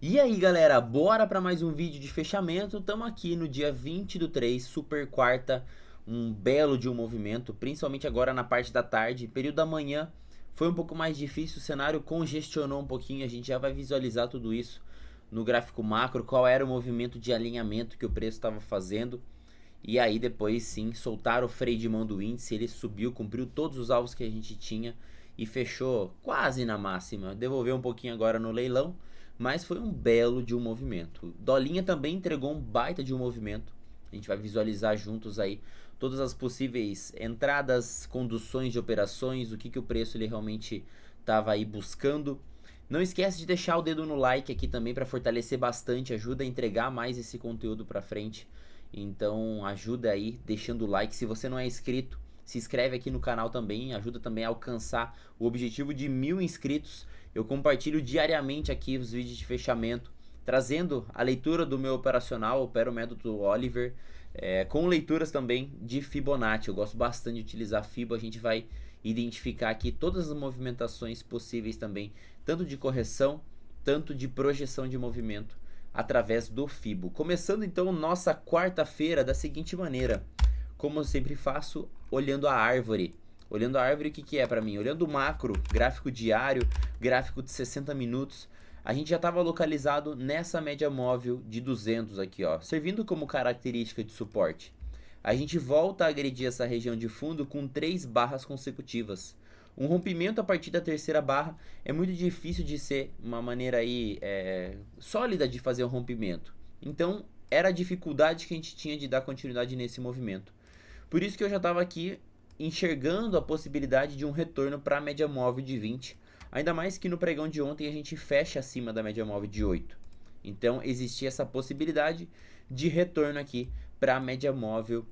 E aí galera, bora para mais um vídeo de fechamento. Estamos aqui no dia 20/3, super quarta, um belo de um movimento, principalmente agora na parte da tarde. Período da manhã foi um pouco mais difícil, o cenário congestionou um pouquinho, a gente já vai visualizar tudo isso no gráfico macro, qual era o movimento de alinhamento que o preço estava fazendo. E aí depois sim, soltaram o freio de mão do índice, ele subiu, cumpriu todos os alvos que a gente tinha e fechou quase na máxima. Devolveu um pouquinho agora no leilão, mas foi um belo de um movimento. Dolinha também entregou um baita de um movimento. A gente vai visualizar juntos aí todas as possíveis entradas, conduções de operações, o que o preço ele realmente estava aí buscando. Não esquece de deixar o dedo no like aqui também para fortalecer bastante, ajuda a entregar mais esse conteúdo para frente. Então ajuda aí deixando o like. Se você não é inscrito, se inscreve aqui no canal também, ajuda também a alcançar o objetivo de 1000 inscritos. Eu compartilho diariamente aqui os vídeos de fechamento, trazendo a leitura do meu operacional, opero o método Oliver, com leituras também de Fibonacci. Eu gosto bastante de utilizar Fibo, a gente vai identificar aqui todas as movimentações possíveis também, tanto de correção, tanto de projeção de movimento através do Fibo. Começando então nossa quarta-feira da seguinte maneira, como eu sempre faço, olhando a árvore. Olhando a árvore, o que é para mim? Olhando o macro, gráfico diário, gráfico de 60 minutos, a gente já estava localizado nessa média móvel de 200 aqui, ó, servindo como característica de suporte. A gente volta a agredir essa região de fundo com 3 barras consecutivas. Um rompimento a partir da terceira barra é muito difícil de ser uma maneira aí sólida de fazer um rompimento. Então era a dificuldade que a gente tinha de dar continuidade nesse movimento. Por isso que eu já estava aqui enxergando a possibilidade de um retorno para a média móvel de 20. Ainda mais que no pregão de ontem a gente fecha acima da média móvel de 8. Então existia essa possibilidade de retorno aqui para a média móvel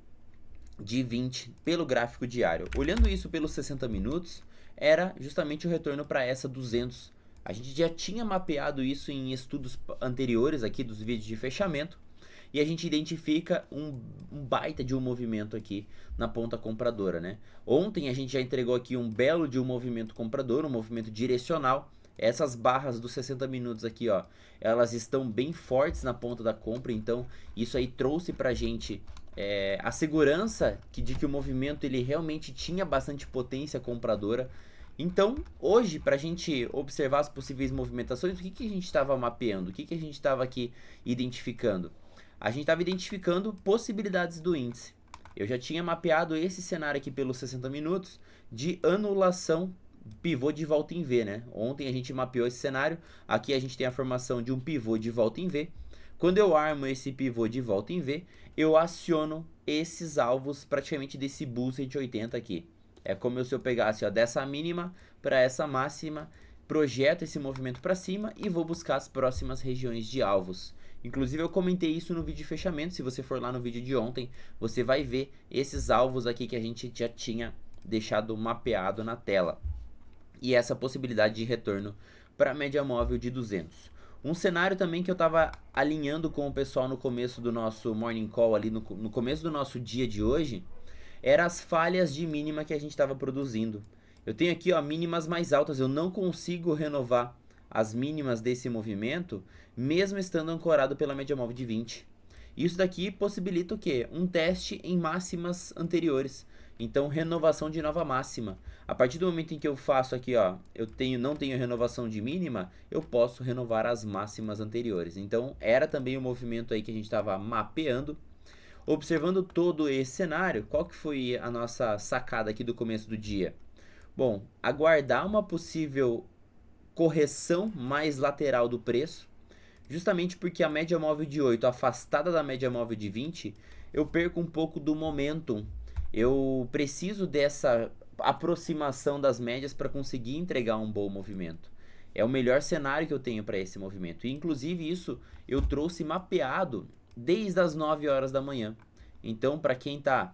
de 20 pelo gráfico diário. Olhando isso pelos 60 minutos, era justamente o retorno para essa 200. A gente já tinha mapeado isso em estudos anteriores aqui dos vídeos de fechamento, e a gente identifica um baita de um movimento aqui na ponta compradora, né? Ontem a gente já entregou aqui um belo de um movimento comprador, um movimento direcional. Essas barras dos 60 minutos aqui, ó, elas estão bem fortes na ponta da compra, então isso aí trouxe pra gente a segurança de que o movimento ele realmente tinha bastante potência compradora. Então, hoje, para a gente observar as possíveis movimentações, o que a gente estava mapeando? O que a gente estava aqui identificando? A gente estava identificando possibilidades do índice. Eu já tinha mapeado esse cenário aqui pelos 60 minutos de anulação pivô de volta em V, né? Ontem a gente mapeou esse cenário, aqui a gente tem a formação de um pivô de volta em V. Quando eu armo esse pivô de volta em V, eu aciono esses alvos praticamente desse bullseye de 80 aqui. É como se eu pegasse ó, dessa mínima para essa máxima, projeto esse movimento para cima e vou buscar as próximas regiões de alvos. Inclusive eu comentei isso no vídeo de fechamento, se você for lá no vídeo de ontem, você vai ver esses alvos aqui que a gente já tinha deixado mapeado na tela. E essa possibilidade de retorno para a média móvel de 200. Um cenário também que eu estava alinhando com o pessoal no começo do nosso morning call, ali no começo do nosso dia de hoje, eram as falhas de mínima que a gente estava produzindo. Eu tenho aqui ó, mínimas mais altas, eu não consigo renovar as mínimas desse movimento, mesmo estando ancorado pela média móvel de 20. Isso daqui possibilita o quê? Um teste em máximas anteriores. Então, renovação de nova máxima. A partir do momento em que eu faço aqui, ó, não tenho renovação de mínima, eu posso renovar as máximas anteriores. Então, era também o movimento aí que a gente estava mapeando. Observando todo esse cenário, qual que foi a nossa sacada aqui do começo do dia? Bom, aguardar uma possível correção mais lateral do preço, justamente porque a média móvel de 8 afastada da média móvel de 20, eu perco um pouco do momentum. Eu preciso dessa aproximação das médias para conseguir entregar um bom movimento. É o melhor cenário que eu tenho para esse movimento. E, inclusive isso eu trouxe mapeado desde as 9 horas da manhã. Então, para quem tá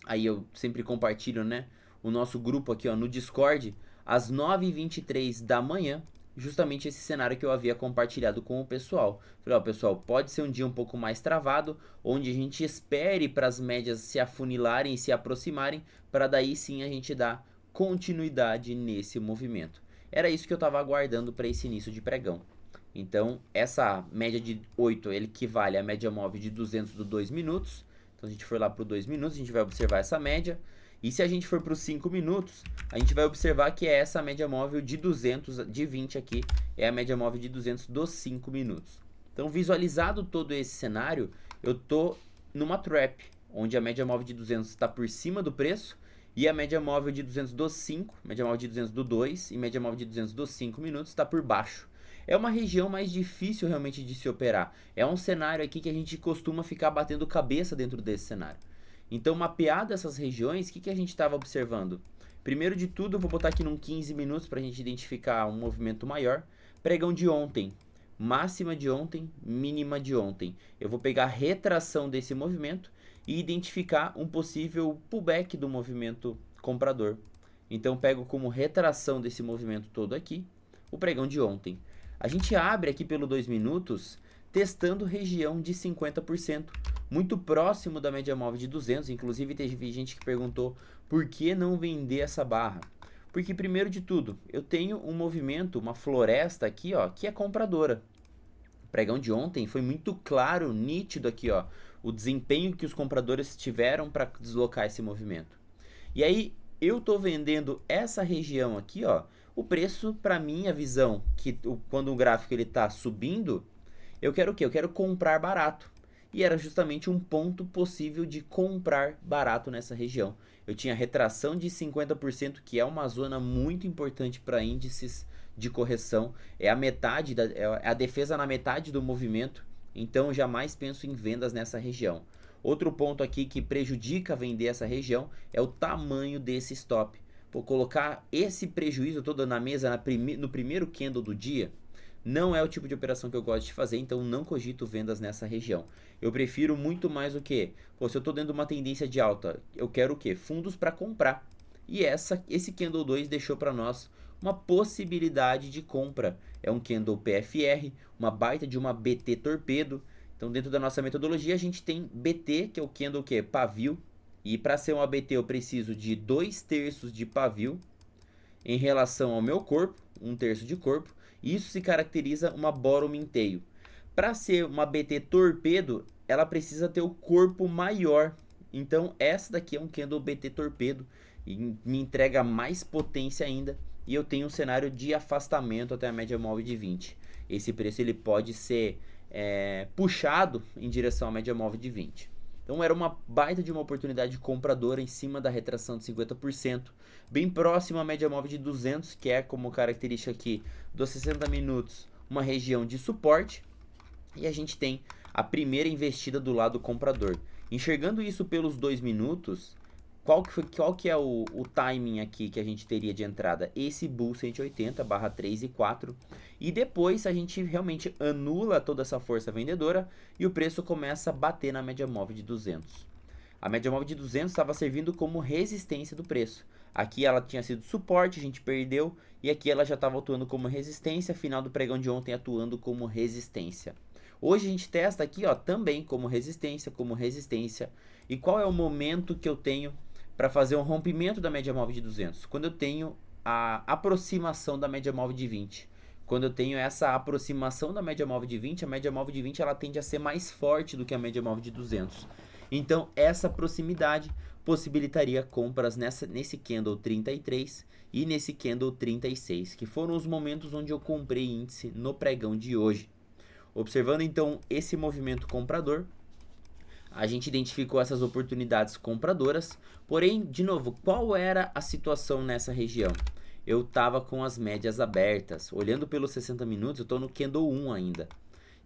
aí, eu sempre compartilho, né, o nosso grupo aqui, ó, no Discord, às 9h23 da manhã, justamente esse cenário que eu havia compartilhado com o pessoal. Falei, ó, pessoal, pode ser um dia um pouco mais travado, onde a gente espere para as médias se afunilarem e se aproximarem, para daí sim a gente dar continuidade nesse movimento. Era isso que eu estava aguardando para esse início de pregão. Então, essa média de 8 ele equivale à média móvel de 200 do 2 minutos. Então, se a gente for lá para os 2 minutos, a gente vai observar essa média. E se a gente for para os 5 minutos, a gente vai observar que é essa média móvel de 200, de 20 aqui, é a média móvel de 200 dos 5 minutos. Então, visualizado todo esse cenário, eu tô numa trap, onde a média móvel de 200 está por cima do preço, e a média móvel de 200 dos 5, média móvel de 200 do 2 e média móvel de 200 dos 5 minutos está por baixo. É uma região mais difícil realmente de se operar. É um cenário aqui que a gente costuma ficar batendo cabeça dentro desse cenário. Então, mapeado essas regiões, o que a gente estava observando? Primeiro de tudo, eu vou botar aqui num 15 minutos para a gente identificar um movimento maior. Pregão de ontem, máxima de ontem, mínima de ontem. Eu vou pegar a retração desse movimento e identificar um possível pullback do movimento comprador. Então, pego como retração desse movimento todo aqui o pregão de ontem. A gente abre aqui pelo 2 minutos, testando região de 50%, muito próximo da média móvel de 200. Inclusive, teve gente que perguntou por que não vender essa barra. Porque, primeiro de tudo, eu tenho um movimento, uma floresta aqui, ó, que é compradora. O pregão de ontem foi muito claro, nítido aqui, ó, o desempenho que os compradores tiveram para deslocar esse movimento. E aí, eu estou vendendo essa região aqui, ó, o preço, para mim, a visão, que quando o gráfico está subindo, eu quero o quê? Eu quero comprar barato. E era justamente um ponto possível de comprar barato nessa região. Eu tinha retração de 50%, que é uma zona muito importante para índices de correção. É a metade, é a defesa na metade do movimento. Então, eu jamais penso em vendas nessa região. Outro ponto aqui que prejudica vender essa região é o tamanho desse stop. Vou colocar esse prejuízo todo na mesa no primeiro candle do dia. Não é o tipo de operação que eu gosto de fazer, então não cogito vendas nessa região. Eu prefiro muito mais o que? Se eu estou dentro de uma tendência de alta, eu quero o que? Fundos para comprar. E esse candle 2 deixou para nós uma possibilidade de compra. É um candle PFR, uma baita de uma BT torpedo. Então, dentro da nossa metodologia, a gente tem BT, que é o candle que? Pavio. E para ser um ABT eu preciso de 2/3 de pavio em relação ao meu corpo, 1/3 de corpo. Isso se caracteriza uma bottom in tail. Para ser uma BT torpedo, ela precisa ter o corpo maior. Então essa daqui é um candle BT torpedo e me entrega mais potência ainda. E eu tenho um cenário de afastamento até a média móvel de 20. Esse preço ele pode ser puxado em direção à média móvel de 20. Então era uma baita de uma oportunidade compradora em cima da retração de 50%, bem próximo à média móvel de 200, que é como característica aqui dos 60 minutos, uma região de suporte. E a gente tem a primeira investida do lado comprador. Enxergando isso pelos 2 minutos, qual que é o timing aqui que a gente teria de entrada? Esse Bull 180 barra 3 e 4. E depois a gente realmente anula toda essa força vendedora e o preço começa a bater na média móvel de 200. A média móvel de 200 estava servindo como resistência do preço. Aqui ela tinha sido suporte, a gente perdeu. E aqui ela já estava atuando como resistência, final do pregão de ontem atuando como resistência. Hoje a gente testa aqui, ó, também como resistência. E qual é o momento que eu tenho para fazer um rompimento da média móvel de 200? Quando eu tenho a aproximação da média móvel de 20. Quando eu tenho essa aproximação da média móvel de 20, a média móvel de 20 ela tende a ser mais forte do que a média móvel de 200. Então, essa proximidade possibilitaria compras nesse candle 33 e nesse candle 36, que foram os momentos onde eu comprei índice no pregão de hoje. Observando então esse movimento comprador, a gente identificou essas oportunidades compradoras, porém, de novo, qual era a situação nessa região? Eu estava com as médias abertas, olhando pelos 60 minutos, eu estou no candle 1 ainda.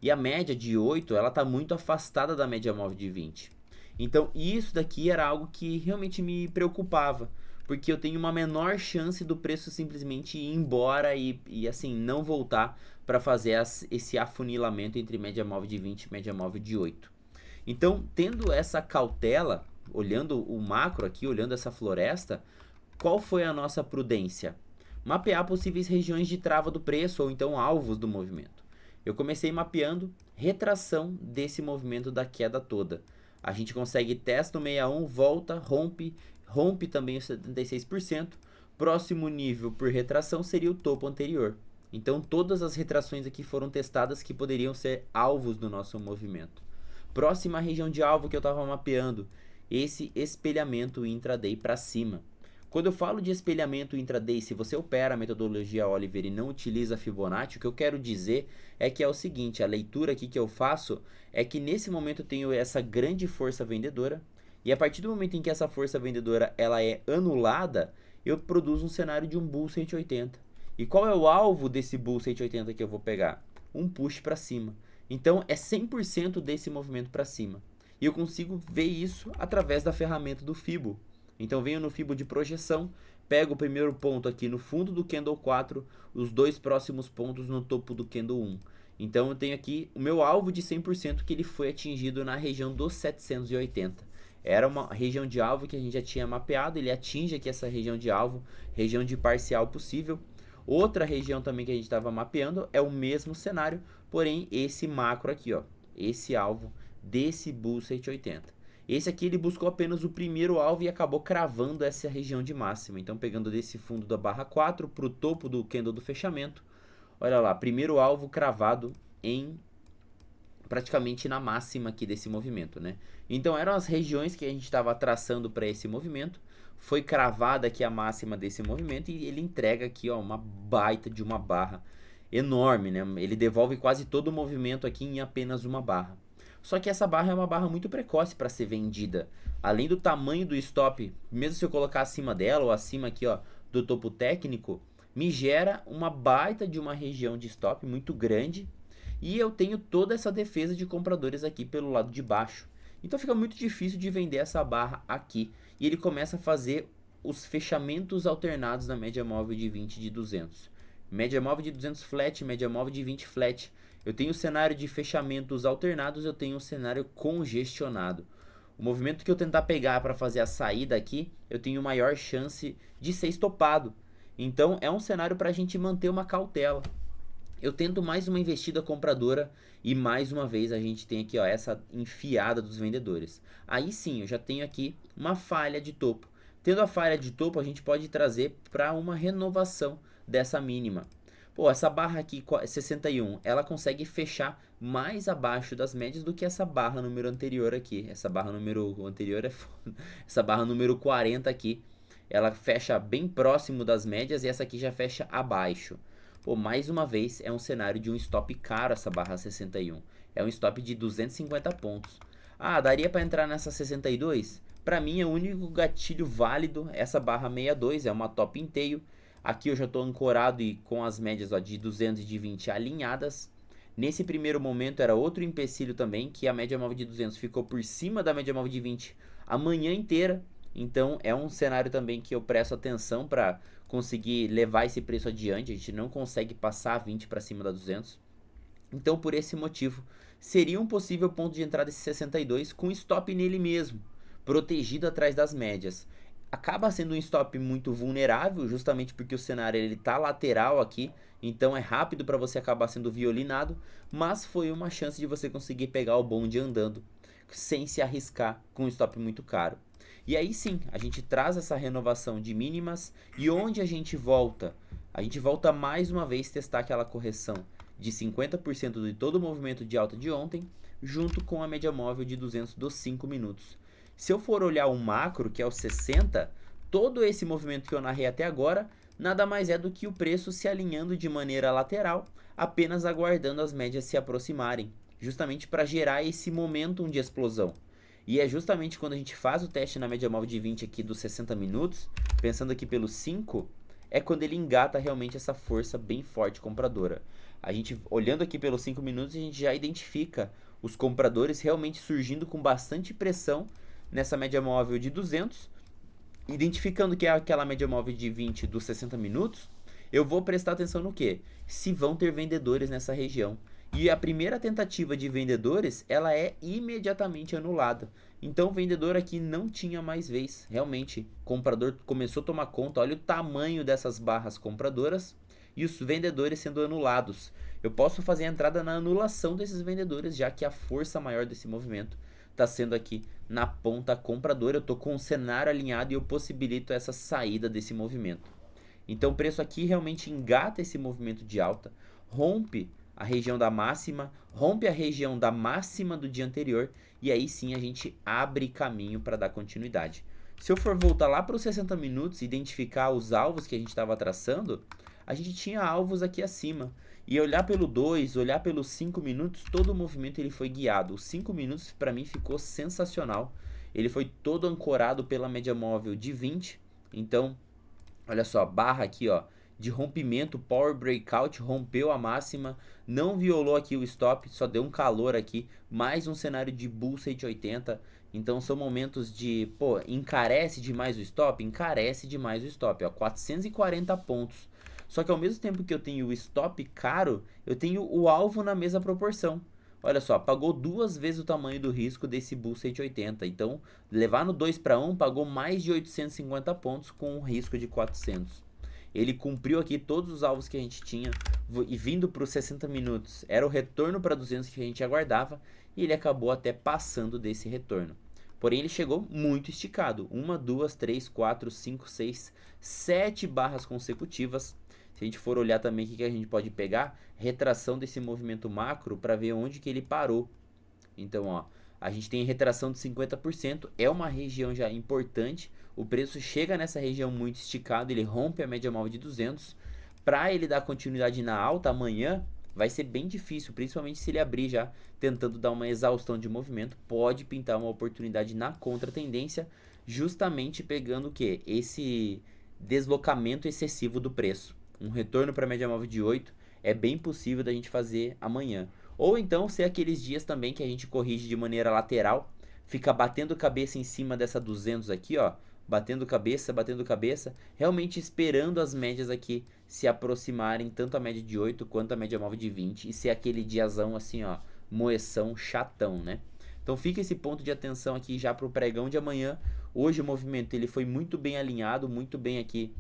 E a média de 8, ela está muito afastada da média móvel de 20. Então, isso daqui era algo que realmente me preocupava, porque eu tenho uma menor chance do preço simplesmente ir embora e assim, não voltar para fazer esse afunilamento entre média móvel de 20 e média móvel de 8. Então, tendo essa cautela, olhando o macro aqui, olhando essa floresta, qual foi a nossa prudência? Mapear possíveis regiões de trava do preço ou então alvos do movimento. Eu comecei mapeando retração desse movimento da queda toda. A gente consegue testa o 61, volta, rompe também os 76%. Próximo nível por retração seria o topo anterior. Então todas as retrações aqui foram testadas que poderiam ser alvos do nosso movimento. Próxima região de alvo que eu estava mapeando, esse espelhamento intraday para cima. Quando eu falo de espelhamento intraday, se você opera a metodologia Oliver e não utiliza Fibonacci, o que eu quero dizer é que é o seguinte, a leitura aqui que eu faço é que nesse momento eu tenho essa grande força vendedora, e a partir do momento em que essa força vendedora ela é anulada, eu produzo um cenário de um Bull 180. E qual é o alvo desse Bull 180 que eu vou pegar? Um push para cima. Então é 100% desse movimento para cima. E eu consigo ver isso através da ferramenta do Fibo. Então venho no Fibo de projeção, pego o primeiro ponto aqui no fundo do Candle 4, os dois próximos pontos no topo do Candle 1. Então eu tenho aqui o meu alvo de 100% que ele foi atingido na região dos 780. Era uma região de alvo que a gente já tinha mapeado, ele atinge aqui essa região de alvo, região de parcial possível. Outra região também que a gente estava mapeando é o mesmo cenário, porém esse macro aqui, ó, esse alvo desse Bull 180. Esse aqui ele buscou apenas o primeiro alvo e acabou cravando essa região de máxima. Então pegando desse fundo da barra 4 para o topo do candle do fechamento, olha lá, primeiro alvo cravado em praticamente na máxima aqui desse movimento, né? Então eram as regiões que a gente estava traçando para esse movimento, foi cravada aqui a máxima desse movimento e ele entrega aqui, ó, uma baita de uma barra enorme, né? Ele devolve quase todo o movimento aqui em apenas uma barra. Só que essa barra é uma barra muito precoce para ser vendida. Além do tamanho do stop, mesmo se eu colocar acima dela ou acima aqui, ó, do topo técnico, me gera uma baita de uma região de stop muito grande. E eu tenho toda essa defesa de compradores aqui pelo lado de baixo. Então fica muito difícil de vender essa barra aqui. E ele começa a fazer os fechamentos alternados na média móvel de 20 de 200. Média móvel de 200 flat, média móvel de 20 flat. Eu tenho o cenário de fechamentos alternados, eu tenho o cenário congestionado. O movimento que eu tentar pegar para fazer a saída aqui, eu tenho maior chance de ser estopado. Então é um cenário para a gente manter uma cautela. Eu tento mais uma investida compradora e mais uma vez a gente tem aqui, ó, essa enfiada dos vendedores. Aí sim, eu já tenho aqui uma falha de topo. Tendo a falha de topo, a gente pode trazer para uma renovação dessa mínima. Pô, essa barra aqui, 61, ela consegue fechar mais abaixo das médias do que essa barra número anterior aqui. Essa barra número anterior é foda. Essa barra número 40 aqui, ela fecha bem próximo das médias e essa aqui já fecha abaixo. Pô, mais uma vez, é um cenário de um stop caro essa barra 61. É um stop de 250 pontos. Ah, daria para entrar nessa 62? Para mim, é o único gatilho válido essa barra 62, é uma top inteiro. Aqui eu já estou ancorado e com as médias, ó, de 200 e de 20 alinhadas. Nesse primeiro momento era outro empecilho também, que a média móvel de 200 ficou por cima da média móvel de 20 a manhã inteira. Então é um cenário também que eu presto atenção para conseguir levar esse preço adiante. A gente não consegue passar 20 para cima da 200. Então por esse motivo seria um possível ponto de entrada esse 62 com stop nele mesmo, protegido atrás das médias. Acaba sendo um stop muito vulnerável, justamente porque o cenário ele tá lateral aqui, então é rápido para você acabar sendo violinado, mas foi uma chance de você conseguir pegar o bonde andando, sem se arriscar com um stop muito caro. E aí sim, a gente traz essa renovação de mínimas e onde a gente volta? A gente volta mais uma vez testar aquela correção de 50% de todo o movimento de alta de ontem, junto com a média móvel de 200 dos 5 minutos. Se eu for olhar o macro, que é o 60, todo esse movimento que eu narrei até agora, nada mais é do que o preço se alinhando de maneira lateral, apenas aguardando as médias se aproximarem, justamente para gerar esse momentum de explosão. E é justamente quando a gente faz o teste na média móvel de 20 aqui dos 60 minutos, pensando aqui pelos 5, é quando ele engata realmente essa força bem forte compradora. A gente, olhando aqui pelos 5 minutos, a gente já identifica os compradores realmente surgindo com bastante pressão nessa média móvel de 200, identificando que é aquela média móvel de 20 dos 60 minutos, eu vou prestar atenção no que? Se vão ter vendedores nessa região. E a primeira tentativa de vendedores, ela é imediatamente anulada. Então o vendedor aqui não tinha mais vez. Realmente, o comprador começou a tomar conta, olha o tamanho dessas barras compradoras e os vendedores sendo anulados. Eu posso fazer a entrada na anulação desses vendedores, já que a força maior desse movimento está sendo aqui na ponta compradora. Eu estou com o cenário alinhado e eu possibilito essa saída desse movimento. Então o preço aqui realmente engata esse movimento de alta, rompe a região da máxima, rompe a região da máxima do dia anterior e aí sim a gente abre caminho para dar continuidade. Se eu for voltar lá para os 60 minutos e identificar os alvos que a gente estava traçando, a gente tinha alvos aqui acima. E olhar pelo 2, olhar pelos 5 minutos, todo o movimento ele foi guiado. Os 5 minutos para mim ficou sensacional. Ele foi todo ancorado pela média móvel de 20. Então, olha só, barra aqui, ó, de rompimento, power breakout, rompeu a máxima, não violou aqui o stop, só deu um calor aqui, mais um cenário de bull 180. Então são momentos de, pô, encarece demais o stop? Encarece demais o stop, ó, 440 pontos. Só que ao mesmo tempo que eu tenho o stop caro, eu tenho o alvo na mesma proporção. Olha só, pagou 2 vezes o tamanho do risco desse bull 180. Então, levar no 2 para 1 pagou mais de 850 pontos com um risco de 400. Ele cumpriu aqui todos os alvos que a gente tinha e vindo para os 60 minutos. Era o retorno para 200 que a gente aguardava e ele acabou até passando desse retorno. Porém, ele chegou muito esticado. 1, 2, 3, 4, 5, 6, 7 barras consecutivas. Se a gente for olhar também o que a gente pode pegar, retração desse movimento macro para ver onde que ele parou. Então, ó, a gente tem retração de 50%, é uma região já importante. O preço chega nessa região muito esticado, ele rompe a média móvel de 200. Para ele dar continuidade na alta amanhã, vai ser bem difícil, principalmente se ele abrir já tentando dar uma exaustão de movimento. Pode pintar uma oportunidade na contra-tendência, justamente pegando o que? Esse deslocamento excessivo do preço. Um retorno para a média móvel de 8 é bem possível da gente fazer amanhã. Ou então ser aqueles dias também que a gente corrige de maneira lateral, fica batendo cabeça em cima dessa 200 aqui, ó, batendo cabeça, realmente esperando as médias aqui se aproximarem, tanto a média de 8 quanto a média móvel de 20, e ser aquele diazão assim, ó, moeção chatão, né? Então fica esse ponto de atenção aqui já para o pregão de amanhã. Hoje o movimento ele foi muito bem alinhado, muito bem aqui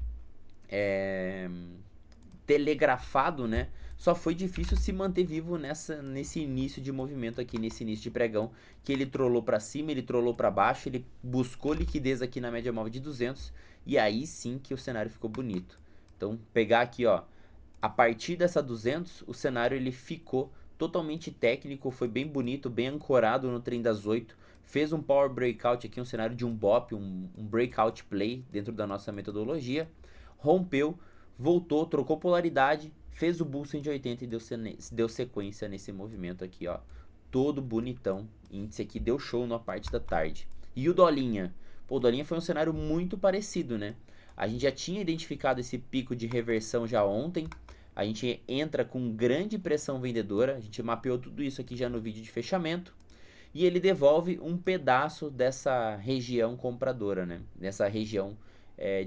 telegrafado, né? Só foi difícil se manter vivo nesse início de movimento aqui, nesse início de pregão, que ele trollou para cima, ele trollou para baixo, ele buscou liquidez aqui na média móvel de 200 e aí sim que o cenário ficou bonito. Então, pegar aqui, ó, a partir dessa 200, o cenário ele ficou totalmente técnico, foi bem bonito, bem ancorado no trem das 8, fez um power breakout aqui, um cenário de um BOP, um breakout play dentro da nossa metodologia, rompeu, voltou, trocou polaridade, fez o bull 180 e deu sequência nesse movimento aqui, ó. Todo bonitão. Índice aqui deu show na parte da tarde. E o Dolinha? Pô, o Dolinha foi um cenário muito parecido, né? A gente já tinha identificado esse pico de reversão já ontem. A gente entra com grande pressão vendedora. A gente mapeou tudo isso aqui já no vídeo de fechamento. E ele devolve um pedaço dessa região compradora, né? Dessa região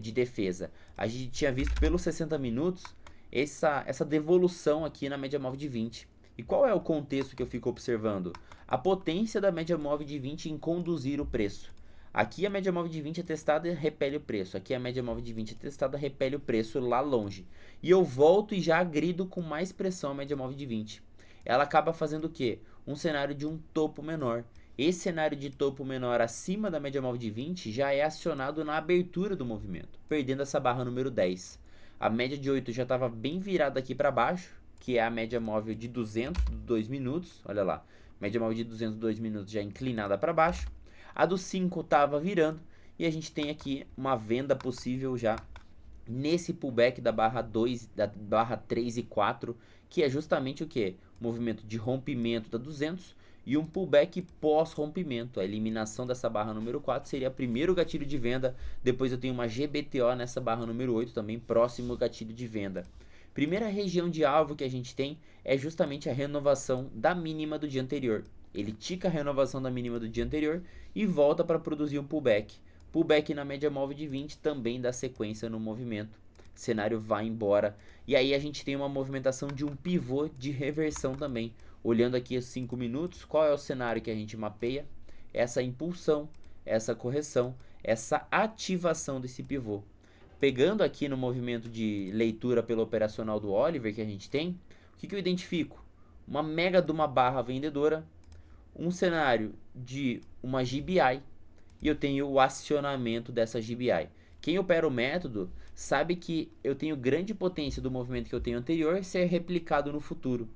de defesa. A gente tinha visto pelos 60 minutos essa devolução aqui na média móvel de 20. E qual é o contexto que eu fico observando? A potência da média móvel de 20 em conduzir o preço. Aqui a média móvel de 20 é testada e repele o preço. Aqui a média móvel de 20 é testada e repele o preço lá longe. E eu volto e já agrido com mais pressão a média móvel de 20. Ela acaba fazendo o quê? Um cenário de um topo menor. Esse cenário de topo menor acima da média móvel de 20 já é acionado na abertura do movimento, perdendo essa barra número 10. A média de 8 já estava bem virada aqui para baixo, que é a média móvel de 200 dos 2 minutos. Olha lá, média móvel de 200 dos 2 minutos já inclinada para baixo. A do 5 estava virando e a gente tem aqui uma venda possível já nesse pullback da barra 2, da barra 3 e 4, que é justamente o que? Movimento de rompimento da 200 e um pullback pós-rompimento. A eliminação dessa barra número 4 seria o primeiro gatilho de venda. Depois eu tenho uma GBTO nessa barra número 8 também, próximo gatilho de venda. Primeira região de alvo que a gente tem é justamente a renovação da mínima do dia anterior. Ele tica a renovação da mínima do dia anterior e volta para produzir um pullback. Pullback na média móvel de 20 também dá sequência no movimento. O cenário vai embora. E aí a gente tem uma movimentação de um pivô de reversão também. Olhando aqui os 5 minutos, qual é o cenário que a gente mapeia? Essa impulsão, essa correção, essa ativação desse pivô. Pegando aqui no movimento de leitura pelo operacional do Oliver que a gente tem, o que eu identifico? Uma mega de uma barra vendedora, um cenário de uma GBI e eu tenho o acionamento dessa GBI. Quem opera o método sabe que eu tenho grande potência do movimento que eu tenho anterior ser replicado no futuro.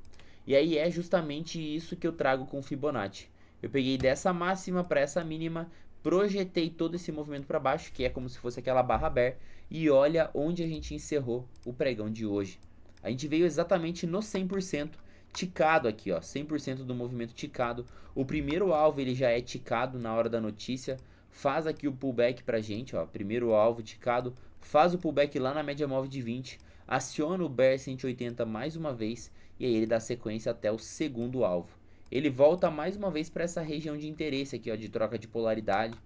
E aí é justamente isso que eu trago com o Fibonacci. Eu peguei dessa máxima para essa mínima, projetei todo esse movimento para baixo, que é como se fosse aquela barra bear, e olha onde a gente encerrou o pregão de hoje. A gente veio exatamente no 100%, ticado aqui, ó, 100% do movimento ticado. O primeiro alvo ele já é ticado na hora da notícia, faz aqui o pullback pra gente, ó, primeiro alvo ticado, faz o pullback lá na média móvel de 20, aciona o Bear 180 mais uma vez e aí ele dá sequência até o segundo alvo. Ele volta mais uma vez para essa região de interesse aqui, ó, de troca de polaridade.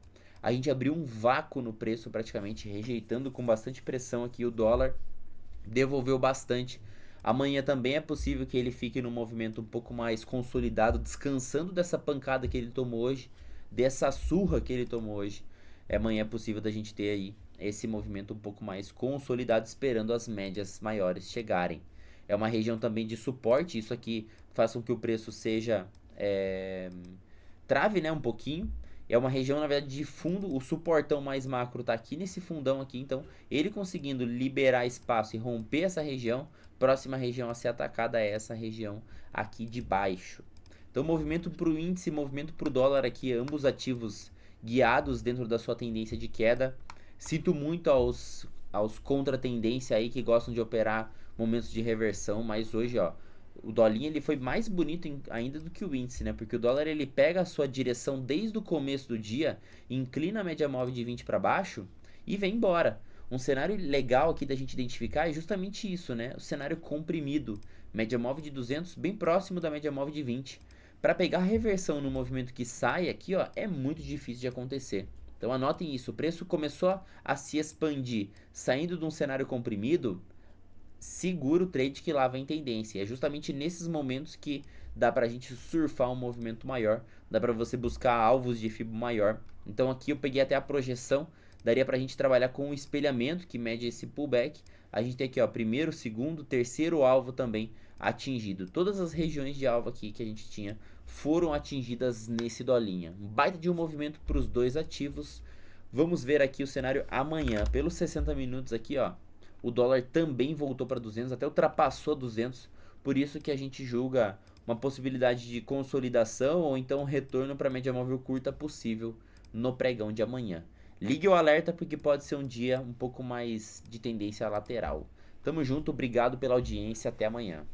A gente abriu um vácuo no preço praticamente, rejeitando com bastante pressão aqui o dólar, devolveu bastante. Amanhã também é possível que ele fique num movimento um pouco mais consolidado, descansando dessa pancada que ele tomou hoje, dessa surra que ele tomou hoje. Amanhã é possível da gente ter aí esse movimento um pouco mais consolidado, esperando as médias maiores chegarem. É uma região também de suporte, isso aqui faz com que o preço seja trave, né, um pouquinho. É uma região, na verdade, de fundo. O suportão mais macro está aqui nesse fundão aqui. Então, ele conseguindo liberar espaço e romper essa região, próxima região a ser atacada é essa região aqui de baixo. Então, movimento para o índice, movimento para o dólar aqui, ambos ativos guiados dentro da sua tendência de queda. Sinto muito aos contra-tendência aí que gostam de operar momentos de reversão, mas hoje, ó, o dolinho ele foi mais bonito ainda do que o índice, né? Porque o dólar ele pega a sua direção desde o começo do dia, inclina a média móvel de 20 para baixo e vem embora. Um cenário legal aqui da gente identificar é justamente isso, né? O cenário comprimido, média móvel de 200 bem próximo da média móvel de 20. Para pegar reversão no movimento que sai aqui, ó, é muito difícil de acontecer. Então anotem isso, o preço começou a se expandir, saindo de um cenário comprimido, segura o trade que lá vem tendência. É justamente nesses momentos que dá pra gente surfar um movimento maior, dá pra você buscar alvos de FIBO maior. Então aqui eu peguei até a projeção, daria pra gente trabalhar com o espelhamento que mede esse pullback. A gente tem aqui, ó, primeiro, segundo, terceiro alvo também atingido. Todas as regiões de alvo aqui que a gente tinha foram atingidas nesse dolinha. Um baita de um movimento para os dois ativos. Vamos ver aqui o cenário amanhã. Pelos 60 minutos aqui, ó, o dólar também voltou para 200, até ultrapassou 200. Por isso que a gente julga uma possibilidade de consolidação ou então retorno para a média móvel curta possível no pregão de amanhã. Ligue o alerta porque pode ser um dia um pouco mais de tendência lateral. Tamo junto, obrigado pela audiência, até amanhã.